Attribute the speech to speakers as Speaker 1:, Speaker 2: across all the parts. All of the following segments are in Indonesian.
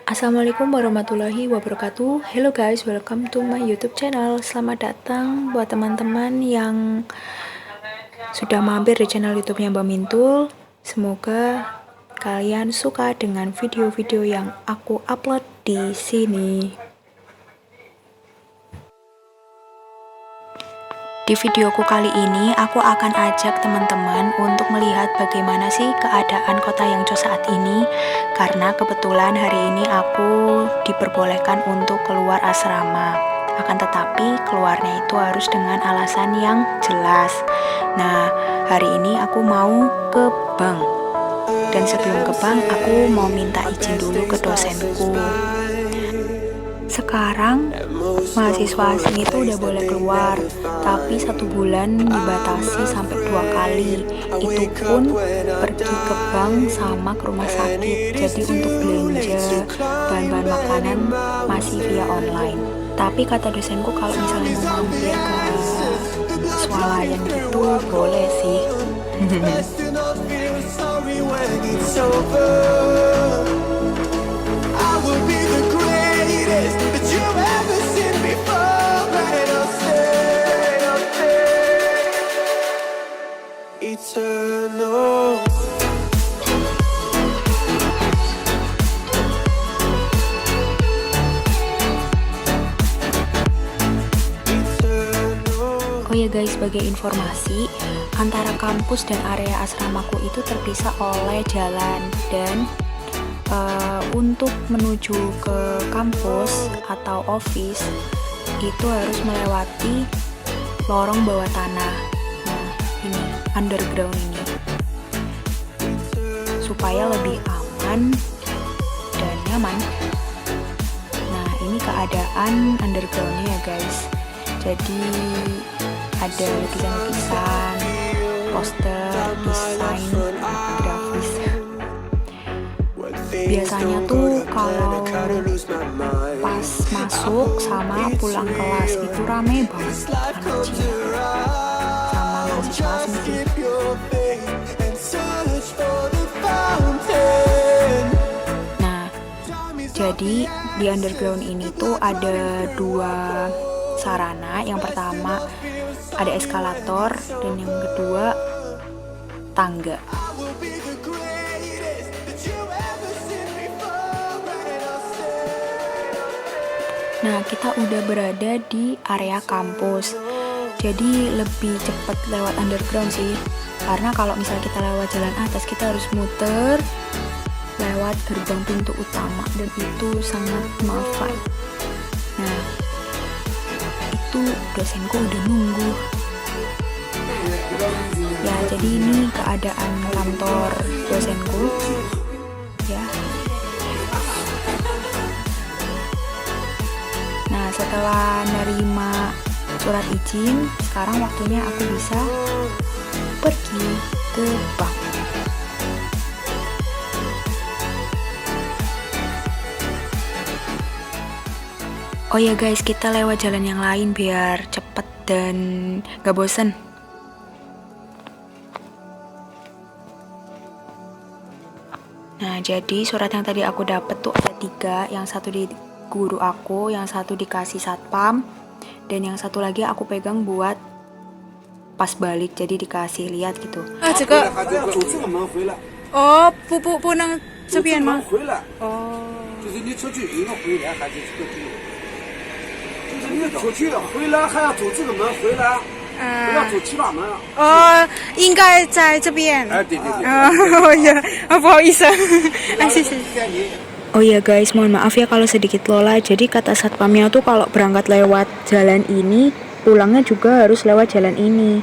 Speaker 1: Assalamualaikum warahmatullahi wabarakatuh. Hello guys, welcome to my YouTube channel. Selamat datang buat teman-teman yang sudah mampir di channel YouTube-nya Mbak Mintul. Semoga kalian suka dengan video-video yang aku upload di sini. Di videoku kali ini, aku akan ajak teman-teman untuk melihat bagaimana sih keadaan kota Yangzhou saat ini. Karena kebetulan hari ini aku diperbolehkan untuk keluar asrama. Akan tetapi keluarnya itu harus dengan alasan yang jelas. Nah, hari ini aku mau ke bank. Dan sebelum ke bank, aku mau minta izin dulu ke dosenku. Sekarang mahasiswa asing itu udah boleh keluar, tapi 1 bulan dibatasi sampai 2 kali. Itu pun pergi ke bank sama ke rumah sakit. Jadi untuk belanja bahan-bahan makanan masih via online. Tapi kata dosenku kalau misalnya mau mampir ke swalayan gitu boleh sih.
Speaker 2: Eternal.
Speaker 1: Oh ya guys, sebagai informasi, antara kampus dan area asramaku itu terpisah oleh jalan. Dan untuk menuju ke kampus atau office itu harus melewati lorong bawah tanah. Nah, ini underground ini, supaya lebih aman dan nyaman. Nah, ini keadaan undergroundnya ya guys. Jadi ada lukisan-lukisan, poster, desain grafis. Biasanya tuh kalau pas masuk sama pulang kelas itu rame banget anak Cina sama mahasiswa asing sih. Nah, jadi di underground ini tuh ada 2 sarana. Yang pertama ada eskalator dan yang kedua tangga. Nah, kita udah berada di area kampus. Jadi lebih cepat lewat underground sih. Karena kalau misalnya kita lewat jalan atas, kita harus muter lewat gerbang pintu utama dan itu sangat memaafkan. Nah, itu dosenku udah nunggu. Ya, jadi ini keadaan kantor dosenku. Ya. Nah, setelah nerima surat izin, sekarang waktunya aku bisa pergi ke bank. Oh ya guys, kita lewat jalan yang lain biar cepet dan gak bosen. Nah, jadi surat yang tadi aku dapet tuh ada 3, yang satu di guru aku, yang satu dikasih satpam, dan yang satu lagi aku pegang buat pas balik, jadi dikasih lihat gitu.
Speaker 3: Oh, 不能这边吗？哦。
Speaker 4: 就是你出去一个回来还是这个地，就是你出去回来还要走这个门回来，不要走其他门。
Speaker 3: 应该在这边。
Speaker 4: 哎，对对对。
Speaker 3: 哦呀，不好意思，谢谢。
Speaker 1: Oh ya guys, mohon maaf ya kalau sedikit lola. Jadi kata satpamnya tuh kalau berangkat lewat jalan ini, pulangnya juga harus lewat jalan ini.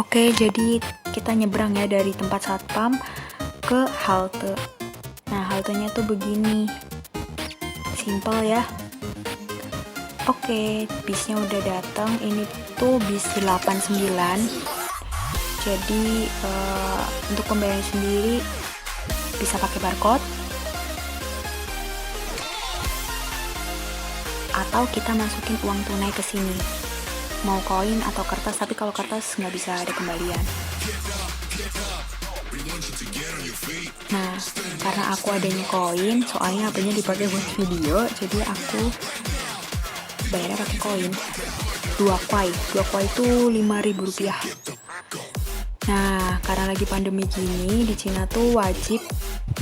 Speaker 1: Oke, jadi kita nyebrang ya dari tempat satpam ke halte. Nah, haltenya tuh begini. Simple ya. Oke, bisnya udah datang. Ini tuh bis 89. Jadi untuk pembayaran sendiri bisa pakai barcode atau kita masukin uang tunai ke sini. Mau koin atau kertas, tapi kalau kertas nggak bisa ada kembalian. Nah, karena aku adanya koin, soalnya HP-nya dipakai buat video, jadi aku bayarnya pakai koin. 2 kuai itu 5.000 rupiah. Nah, karena lagi pandemi gini, di Cina tuh wajib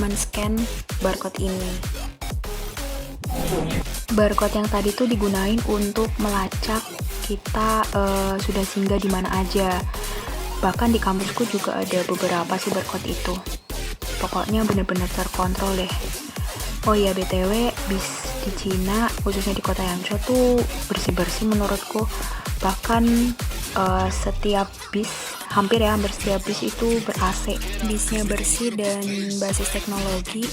Speaker 1: men-scan barcode ini. Barcode yang tadi tuh digunain untuk melacak kita sudah singgah di mana aja. Bahkan di kampusku juga ada beberapa sih barcode itu. Pokoknya bener-bener terkontrol deh. Oh iya, BTW, bis di Cina, khususnya di kota Yangzhou tuh bersih-bersih menurutku. Bahkan setiap bis, hampir setiap bis itu ber-AC. Bisnya bersih dan basis teknologi.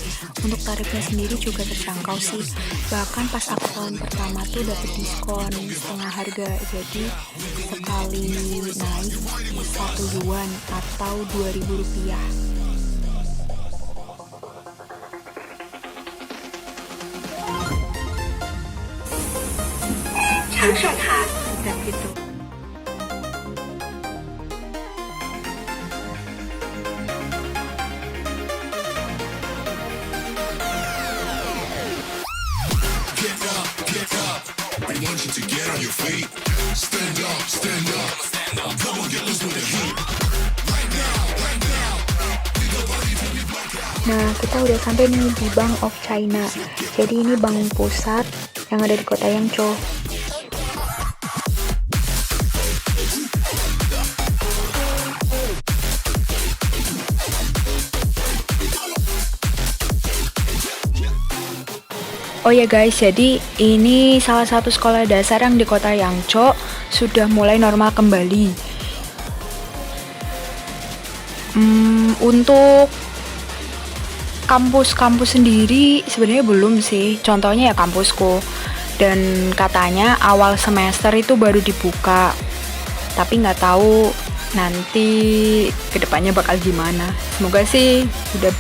Speaker 1: Untuk tarifnya sendiri juga terjangkau sih. Bahkan pas aku tahun pertama tuh dapet diskon setengah harga. Jadi sekali naik 1 yuan atau 2.000 rupiah. Dan gitu. Nah, kita udah sampai nih di Bank of China. Jadi ini bank pusat yang ada di kota Yangzhou. Oh ya guys, jadi ini salah satu sekolah dasar yang di kota Yangzhou sudah mulai normal kembali. Untuk kampus-kampus sendiri sebenarnya belum sih. Contohnya ya kampusku. Dan katanya awal semester itu baru dibuka. Tapi nggak tahu nanti kedepannya bakal gimana. Semoga sih udah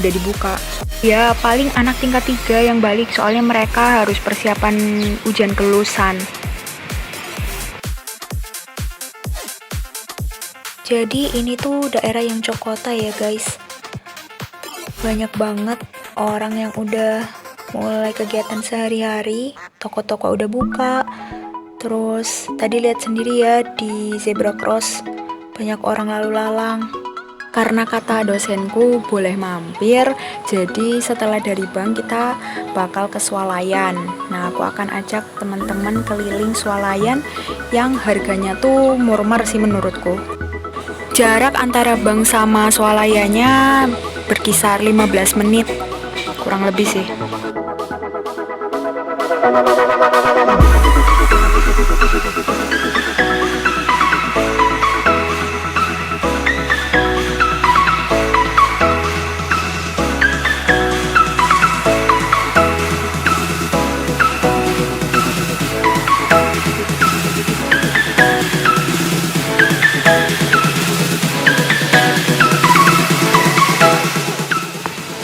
Speaker 1: dibuka. Ya paling anak tingkat 3 yang balik, soalnya mereka harus persiapan ujian kelulusan. Jadi ini tuh daerah Yangzhou kota ya guys. Banyak banget orang yang udah mulai kegiatan sehari-hari. Toko-toko udah buka. Terus tadi lihat sendiri ya di zebra cross banyak orang lalu lalang. Karena kata dosenku boleh mampir, jadi setelah dari bank kita bakal ke swalayan. Nah, aku akan ajak teman-teman keliling swalayan yang harganya tuh murmer sih menurutku. Jarak antara bank sama swalayannya berkisar 15 menit, kurang lebih sih.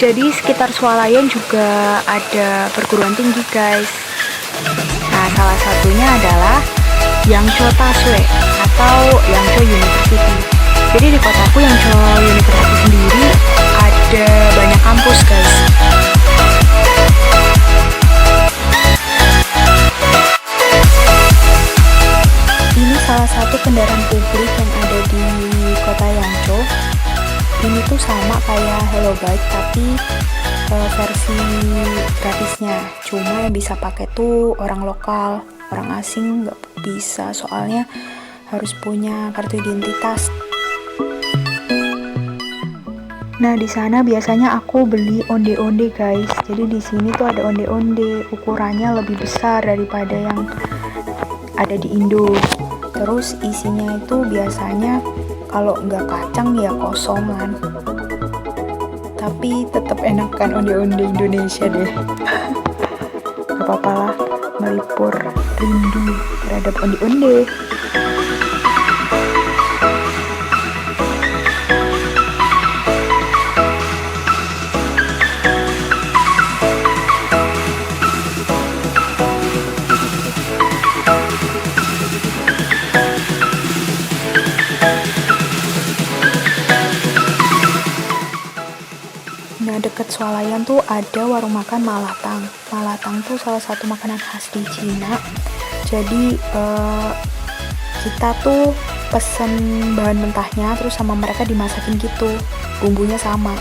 Speaker 1: Jadi sekitar swalayan juga ada perguruan tinggi guys. Nah, salah satunya adalah Yangzhou Tasue atau Yangzhou University. Jadi di kotaku Yangzhou University sendiri ada banyak kampus guys. Ini salah satu kendaraan publik yang ada di kota Yangzhou. Ini tuh sama kayak Hello Bike tapi versi gratisnya. Cuma yang bisa pakai tuh orang lokal, orang asing nggak bisa soalnya harus punya kartu identitas. Nah di sana biasanya aku beli onde-onde guys. Jadi di sini tuh ada onde-onde, ukurannya lebih besar daripada yang ada di Indo. Terus isinya itu biasanya kalau nggak kacang ya kosongan. Tapi tetap enakan onde-onde Indonesia deh. Gak apa-apa lah, melipur rindu terhadap onde-onde. Nah, deket swalayan tuh ada warung makan malatang. Malatang tuh salah satu makanan khas di Cina. Jadi kita tuh pesen bahan mentahnya, terus sama mereka dimasakin gitu. Bumbunya sama.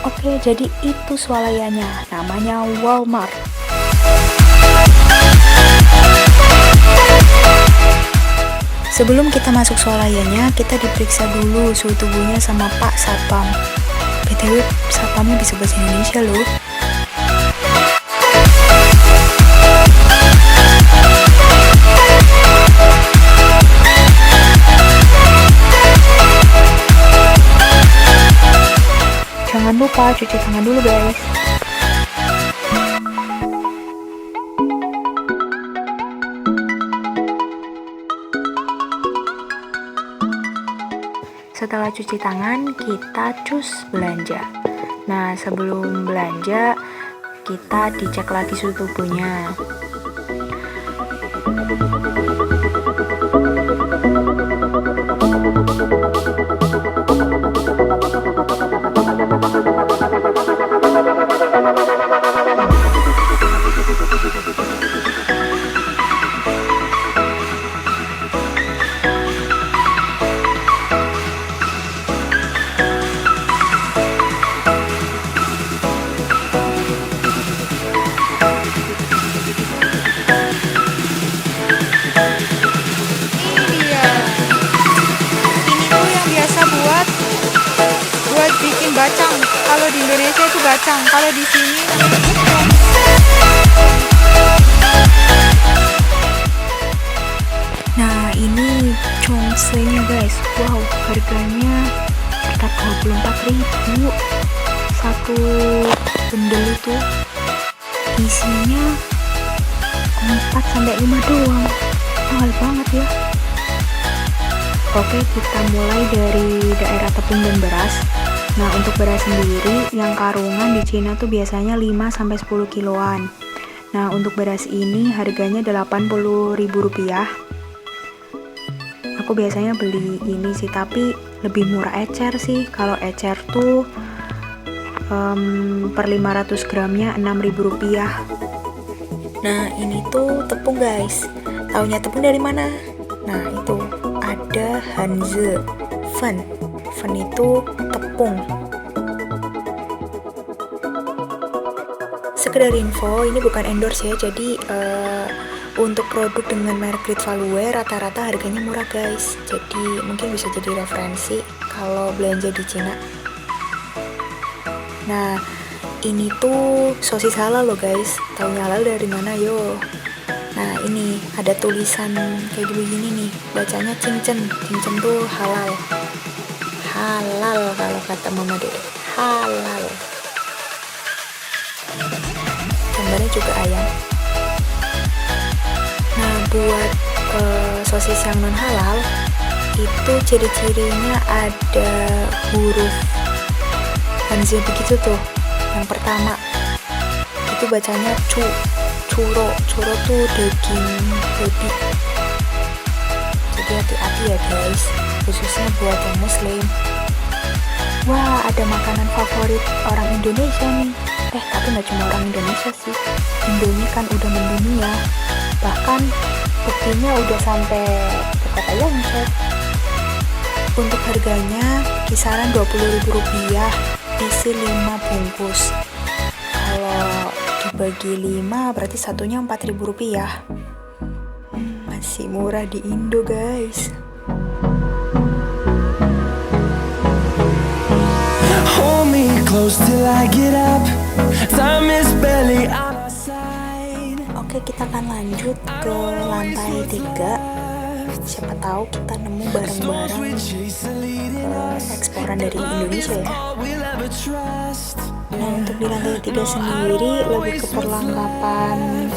Speaker 1: Oke, jadi itu swalayannya. Namanya Walmart. Sebelum kita masuk swalayannya, kita diperiksa dulu suhu tubuhnya sama Pak Satpam. BTW, Satpamnya bisa bahasa Indonesia loh. Jangan lupa cuci tangan dulu guys. Setelah cuci tangan, kita cus belanja. Nah, sebelum belanja, kita dicek lagi suhu tubuhnya.
Speaker 3: Bacang. Kalau di Indonesia itu bacang, kalau di sini
Speaker 1: Nah, ini congsengnya guys. Wow, harganya sekitar 24.000. Satu bendel itu isinya 4-5 doang. Mahal banget ya. Oke, kita mulai dari daerah tepung dan beras. Nah, untuk beras sendiri, yang karungan di Cina tuh biasanya 5-10 kiloan. Nah, untuk beras ini harganya Rp80.000. Aku biasanya beli ini sih, tapi lebih murah ecer sih. Kalau ecer tuh per 500 gramnya Rp6.000. Nah, ini tuh tepung guys. Taunya tepung dari mana? Nah, itu ada Hanze Fen. Fen itu tepung. Sekedar info, ini bukan endorse ya. Jadi untuk produk dengan merek Great Value rata-rata harganya murah guys. Jadi mungkin bisa jadi referensi kalau belanja di Cina. Nah, ini tuh sosis halal loh guys. Taunya halal dari mana yo? Nah, ini ada tulisan kayak begini nih. Bacanya cincen. Cincen tuh halal. Halal kalau kata mama dede. Halal. Gambarnya juga ayam. Nah, buat sosis yang non halal itu ciri-cirinya ada huruf Hanzi begitu tuh. Yang pertama itu bacanya churo tuh daging babi. Jadi hati-hati ya guys, khususnya buat yang muslim. Wah, ada makanan favorit orang Indonesia nih. Tapi nggak cuma orang Indonesia sih. Indomie kan udah mendunia. Bahkan buktinya udah sampai ke kota Yangtze. Untuk harganya kisaran Rp20.000, isi 5 bungkus. Kalau dibagi 5 berarti satunya Rp4.000. Masih murah di Indo guys.
Speaker 2: Hold me close till I get up. Time is barely on our side.
Speaker 1: Oke, kita akan lanjut ke lantai 3. Siapa tahu kita nemu barang-barang eksporan dari Indonesia ya. Nah, untuk di lantai 3 sendiri lebih ke perlengkapan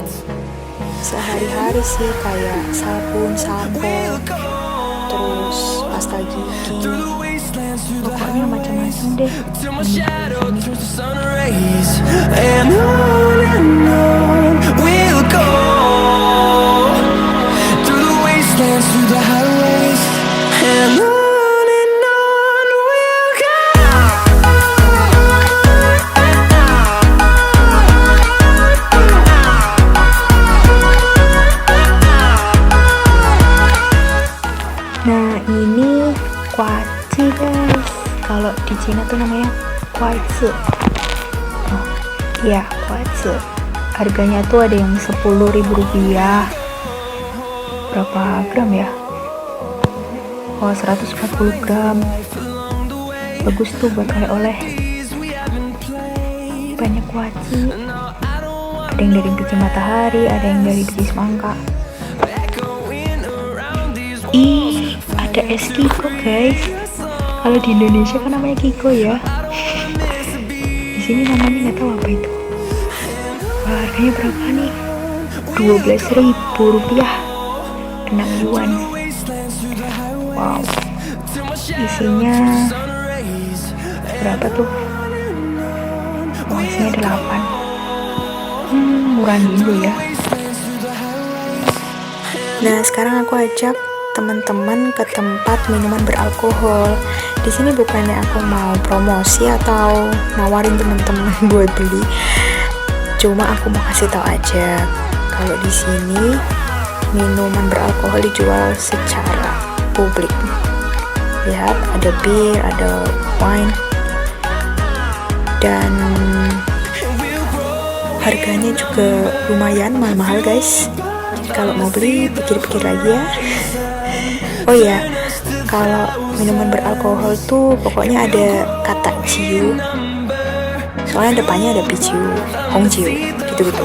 Speaker 1: sehari-hari sih, kayak sabun, sampo, terus pasta gigi. Pokoknya macam-macam deh.
Speaker 2: And on we'll go, through the wastelands, through the highways, and on we'll
Speaker 1: nih guys. Kalau di Cina tuh namanya kuaizi. Oh, iya kuaizi. Harganya tuh ada yang 10.000 rupiah. Berapa gram ya? Oh, 140 gram. Bagus tuh buat oleh-oleh. Banyak kuaci. Ada yang dari biji matahari, ada yang dari biji semangka. Ih, ada es Kiko guys. Kalau di Indonesia kan namanya Kiko ya. Di sini namanya nggak tahu apa itu. Wah, harganya berapa nih? 12.000 rupiah. 6 yuan. Wow. Isinya berapa tuh? Oh, isinya 8. Murah Indo ya. Nah, sekarang aku ajak teman-teman ke tempat minuman beralkohol. Di sini bukannya aku mau promosi atau nawarin teman-teman buat beli. Cuma aku mau kasih tahu aja kalau di sini minuman beralkohol dijual secara publik. Lihat, ada bir, ada wine, dan harganya juga lumayan mahal-mahal guys. Jadi kalau mau beli pikir-pikir lagi ya. Oh ya, kalau minuman beralkohol tuh pokoknya ada kata ciu. Soalnya depannya ada pijiu, hongjiu, gitu-gitu.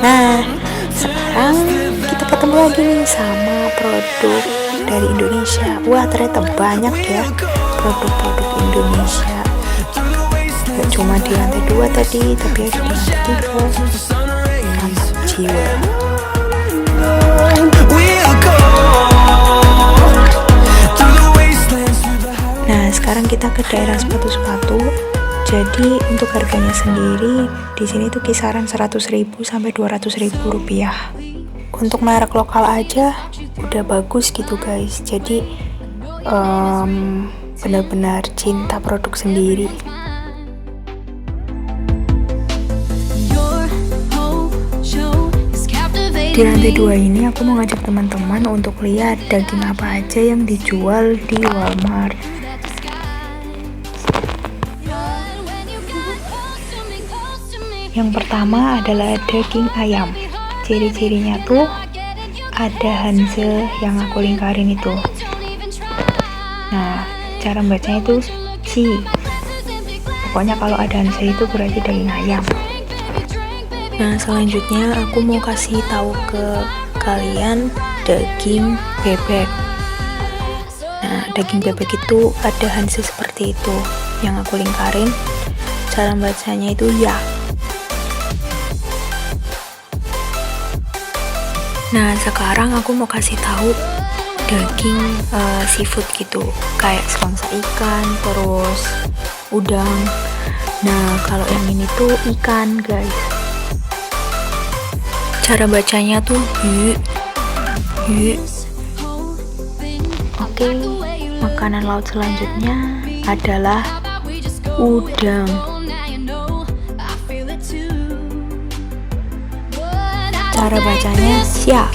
Speaker 1: Nah, sekarang kita ketemu lagi nih sama produk dari Indonesia. Wah, ternyata banyak ya produk-produk Indonesia. Gak cuma di lantai 2 tadi, tapi ada di lantai 3. Mantap jiwa. Nah, sekarang kita ke daerah sepatu-sepatu. Jadi untuk harganya sendiri di sini tuh kisaran 100.000 sampai 200.000 rupiah. Untuk merek lokal aja udah bagus gitu guys. Jadi benar-benar cinta produk sendiri. Di lantai 2 ini aku mau ngajak teman-teman untuk lihat daging apa aja yang dijual di Walmart. Yang pertama adalah daging ayam. Ciri-cirinya tuh ada Hanze yang aku lingkarin itu. Nah, cara membacanya itu Ci. Pokoknya kalau ada Hanze itu berarti daging ayam. Nah, selanjutnya aku mau kasih tahu ke kalian daging bebek. Nah, daging bebek itu ada Hanze seperti itu yang aku lingkarin. Cara bacanya itu ya. Nah, sekarang aku mau kasih tahu daging seafood gitu, kayak semangsa ikan, terus udang. Nah, kalau yang ini tuh ikan, guys. Cara bacanya tuh yu. Oke, makanan laut selanjutnya adalah udang. Cara bacanya xia.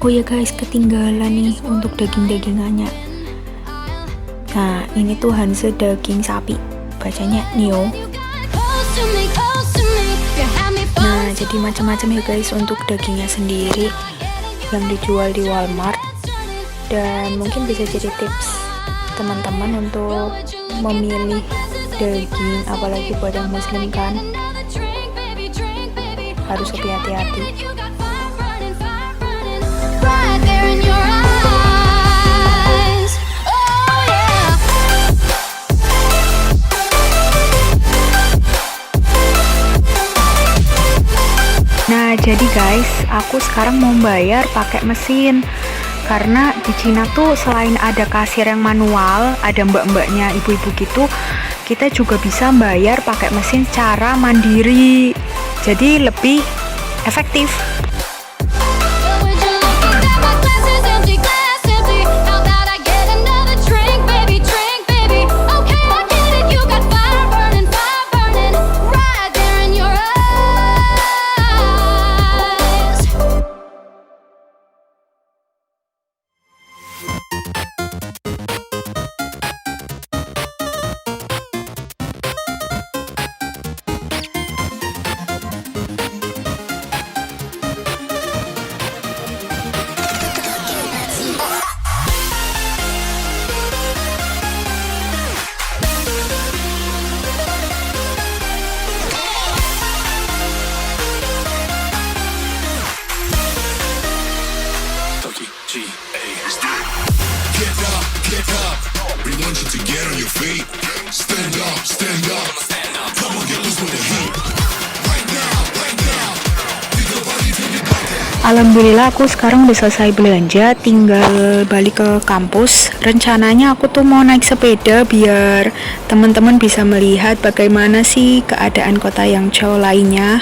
Speaker 1: Oh ya guys, ketinggalan nih untuk daging-dagingannya. Nah, ini tuh Hanze daging sapi, bacanya nio. Nah, jadi macam-macam ya guys untuk dagingnya sendiri yang dijual di Walmart. Dan mungkin bisa jadi tips teman-teman untuk memilih daging, apalagi buat yang muslim kan. Harus lebih hati-hati. Nah, jadi guys, aku sekarang mau bayar pakai mesin. Karena di Cina tuh selain ada kasir yang manual, ada mbak-mbaknya, ibu-ibu gitu, kita juga bisa bayar pakai mesin secara mandiri. Jadi lebih efektif. Alhamdulillah aku sekarang udah selesai belanja, tinggal balik ke kampus. Rencananya aku tuh mau naik sepeda biar teman-teman bisa melihat bagaimana sih keadaan kota Yangzhou lainnya.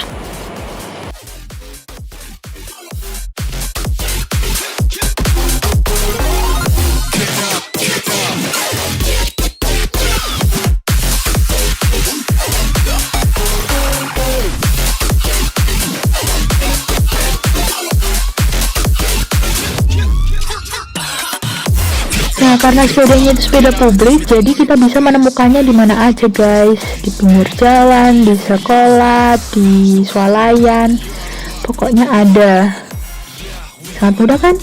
Speaker 5: Nah, karena sepedanya itu sepeda publik, jadi kita bisa menemukannya di mana aja, guys. Di pinggir jalan, di sekolah, di swalayan, pokoknya ada. Sangat mudah kan?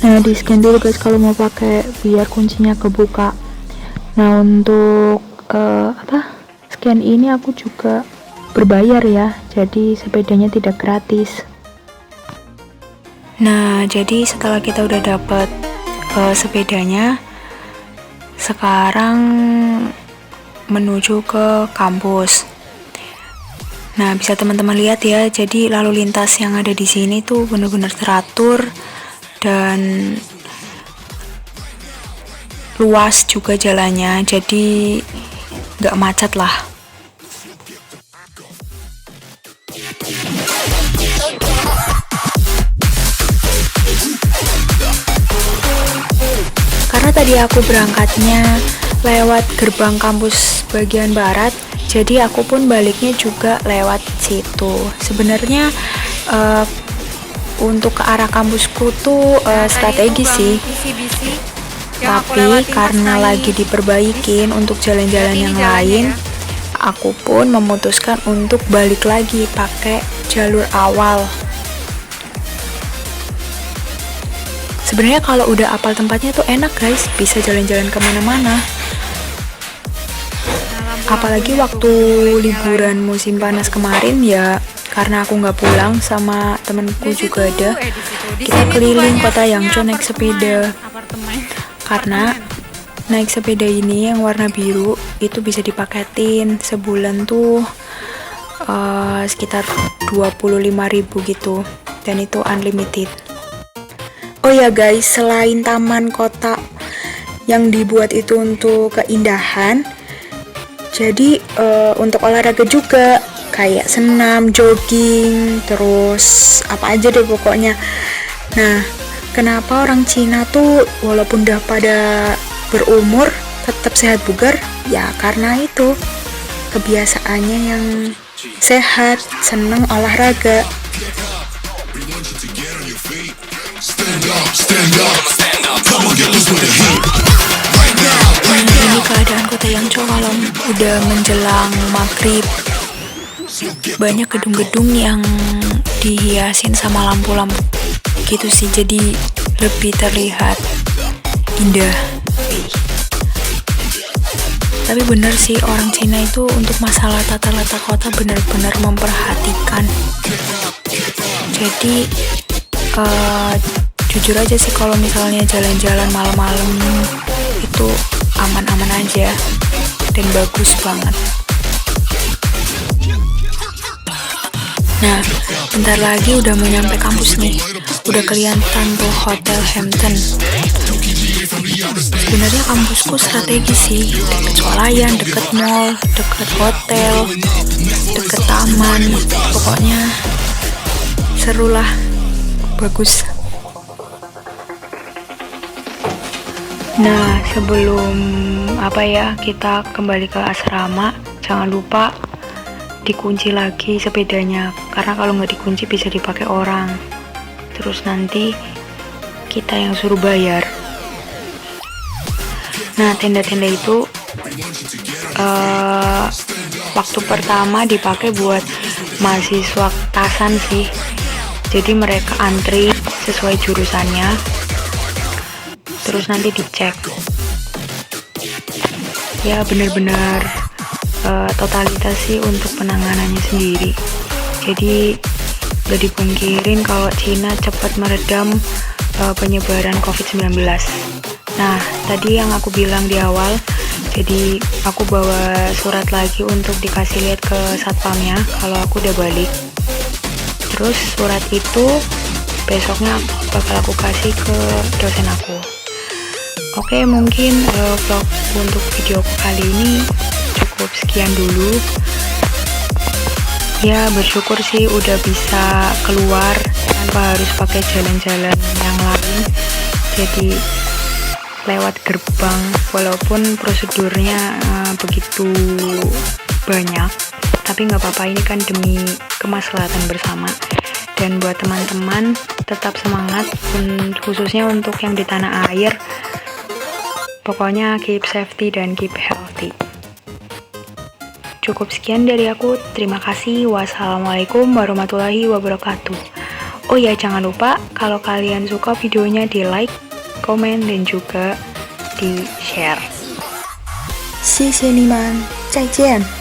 Speaker 5: Nah, di scan dulu guys kalau mau pakai biar kuncinya kebuka. Nah, untuk scan ini aku juga berbayar ya, jadi sepedanya tidak gratis.
Speaker 1: Nah, jadi setelah kita udah dapet sepedanya, sekarang menuju ke kampus. Nah, bisa teman-teman lihat ya, jadi lalu lintas yang ada di sini tuh bener-bener teratur dan luas juga jalannya, jadi gak macet lah. Karena tadi aku berangkatnya lewat gerbang kampus bagian barat, jadi aku pun baliknya juga lewat situ. Sebenarnya untuk ke arah kampusku tuh strategis sih, tapi karena lagi diperbaikin untuk jalan-jalan yang lain, aku pun memutuskan untuk balik lagi pakai jalur awal. Sebenarnya kalau udah apal tempatnya tuh enak guys, bisa jalan-jalan kemana-mana. Apalagi waktu liburan musim panas kemarin ya, karena aku nggak pulang sama temenku juga ada, kita keliling kota Yangzhou naik sepeda. Karena naik sepeda ini yang warna biru itu bisa dipaketin sebulan tuh sekitar 25.000 gitu, dan itu unlimited. Oh ya guys, selain taman kota yang dibuat itu untuk keindahan, jadi untuk olahraga juga, kayak senam, jogging, terus apa aja deh pokoknya. Nah, kenapa orang Cina tuh walaupun udah pada berumur tetap sehat bugar? Ya karena itu kebiasaannya yang sehat, seneng olahraga. Ini keadaan kota Yangzhou kalau udah menjelang maghrib. Banyak gedung-gedung yang dihiasin sama lampu-lampu gitu sih, jadi lebih terlihat indah. Tapi bener sih, orang Cina itu untuk masalah tata letak kota bener-bener memperhatikan. Jadi jujur aja sih kalau misalnya jalan-jalan malam-malam itu aman-aman aja dan bagus banget. Nah, bentar lagi udah mau nyampe kampus nih. Udah kelihatan tuh Hotel Hampton. Sebenarnya kampusku strategis sih, deket swalayan, deket mall, deket hotel, deket taman. Pokoknya seru lah, bagus. Nah, sebelum kita kembali ke asrama, jangan lupa dikunci lagi sepedanya, karena kalau nggak dikunci bisa dipakai orang, terus nanti kita yang suruh bayar. Nah, tenda-tenda itu waktu pertama dipakai buat mahasiswa tasan sih, jadi mereka antri sesuai jurusannya, terus nanti dicek. Ya benar-benar totalitas sih untuk penanganannya sendiri. Jadi gak dipungkirin kalau Cina cepat meredam penyebaran COVID-19. Nah, tadi yang aku bilang di awal, jadi aku bawa surat lagi untuk dikasih lihat ke satpamnya kalau aku udah balik. Terus surat itu besoknya bakal aku kasih ke dosen aku. Oke, mungkin vlog untuk video kali ini cukup sekian dulu. Ya, bersyukur sih udah bisa keluar tanpa harus pakai jalan-jalan yang lain. Jadi lewat gerbang, walaupun prosedurnya begitu banyak, tapi nggak apa-apa, ini kan demi kemaslahatan bersama. Dan buat teman-teman tetap semangat, khususnya untuk yang di tanah air. Pokoknya keep safety dan keep healthy. Cukup sekian dari aku, terima kasih. Wassalamualaikum warahmatullahi wabarakatuh. Oh ya, jangan lupa kalau kalian suka videonya di like, komen, dan juga di share.
Speaker 3: 谢谢你们，再见。